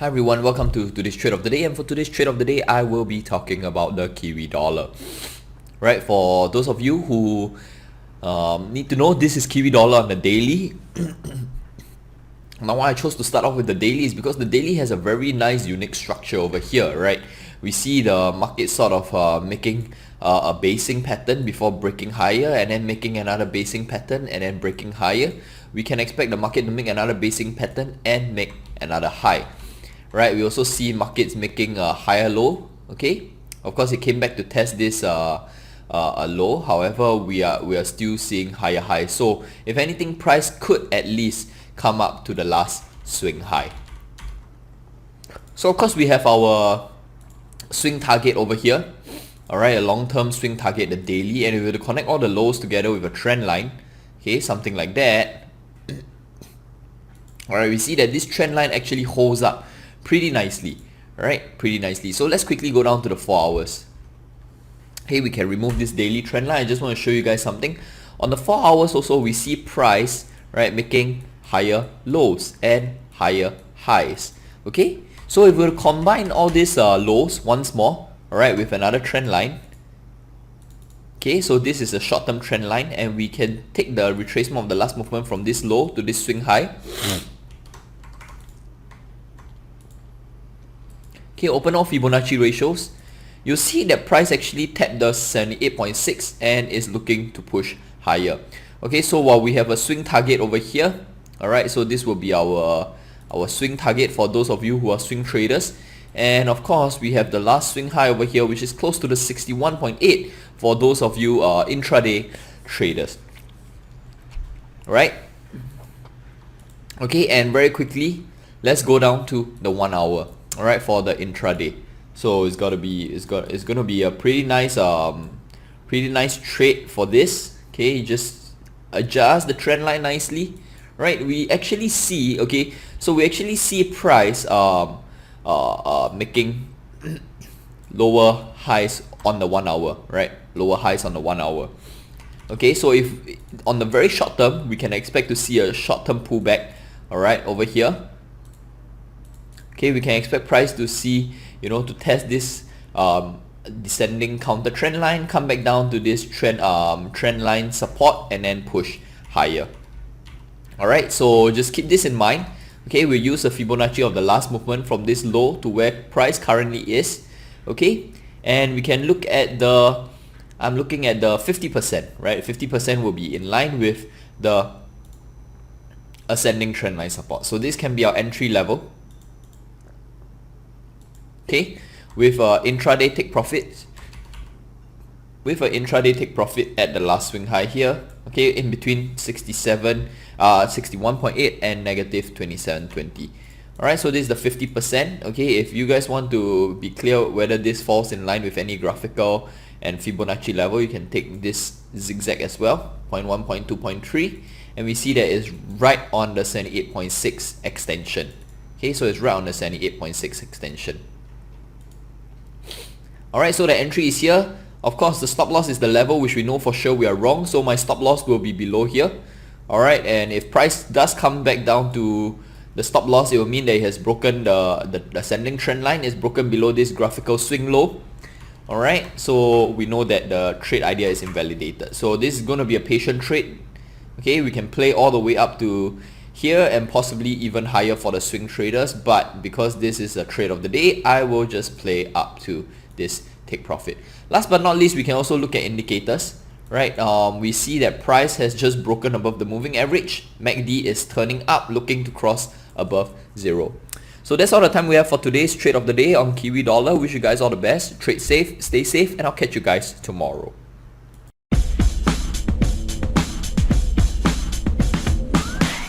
Hi everyone, welcome to today's trade of the day, and for today's trade of the day I will be talking about the Kiwi dollar. Right, for those of you who need to know, this is Kiwi dollar on the daily. Now why I chose to start off with the daily is because the daily has a very nice unique structure over here, right? We see the market sort of making a basing pattern before breaking higher, and then making another basing pattern and then breaking higher. We can expect the market to make another basing pattern and make another high. Right, we also see markets making a higher low. Okay, of course it came back to test this a low. However, we are still seeing higher highs. So if anything, price could at least come up to the last swing high. So of course we have our swing target over here. Alright, a long-term swing target, the daily, and if we were to connect all the lows together with a trend line, okay, something like that. Alright, we see that this trend line actually holds up pretty nicely, right? Pretty nicely. So let's quickly go down to the 4 hours. Okay, we can remove this daily trend line. I just want to show you guys something. On the 4 hours also, we see price, right, making higher lows and higher highs. Okay, so if we were to combine all these lows once more, alright, with another trend line. Okay, so this is a short-term trend line, and we can take the retracement of the last movement from this low to this swing high. Okay, open all Fibonacci ratios. You'll see that price actually tapped the 78.6 and is looking to push higher. Okay, so while we have a swing target over here, alright, so this will be our swing target for those of you who are swing traders. And of course, we have the last swing high over here, which is close to the 61.8 for those of you intraday traders. Alright. Okay, and very quickly, let's go down to the 1 hour. Alright, for the intraday. So it's gonna be a pretty nice trade for this. Okay, just adjust the trend line nicely. Right, we actually see, okay, so we actually see price making lower highs on the 1 hour, right? Lower highs on the 1 hour. Okay, so if on the very short term, we can expect to see a short-term pullback, alright, over here. Okay, we can expect price to see, to test this descending counter trend line, come back down to this trend line support, and then push higher. Alright, so just keep this in mind. Okay, we'll use the Fibonacci of the last movement from this low to where price currently is. Okay, and we can look at the, I'm looking at the 50%, right? 50% will be in line with the ascending trend line support. So this can be our entry level. Okay, with intraday take profits. With an intraday take profit at the last swing high here. Okay, in between 61.8 and negative 27.20. Alright, so this is the 50%. Okay, if you guys want to be clear whether this falls in line with any graphical and Fibonacci level, you can take this zigzag as well, 0.1, 0.2, 0.3, and we see that it's right on the 78.6 extension. Okay, so it's right on the 78.6 extension. Alright, so the entry is here. Of course, the stop loss is the level which we know for sure we are wrong, so my stop loss will be below here. Alright, and if price does come back down to the stop loss, it will mean that it has broken the ascending trend line, is broken below this graphical swing low. Alright, so we know that the trade idea is invalidated. So this is going to be a patient trade. Okay, we can play all the way up to here and possibly even higher for the swing traders, but because this is a trade of the day, I will just play up to this take profit. Last but not least, we can also look at indicators. Right, we see that price has just broken above the moving average. MACD is turning up, looking to cross above 0. So that's all the time we have for today's trade of the day on Kiwi dollar. Wish you guys all the best. Trade safe, stay safe, and I'll catch you guys tomorrow.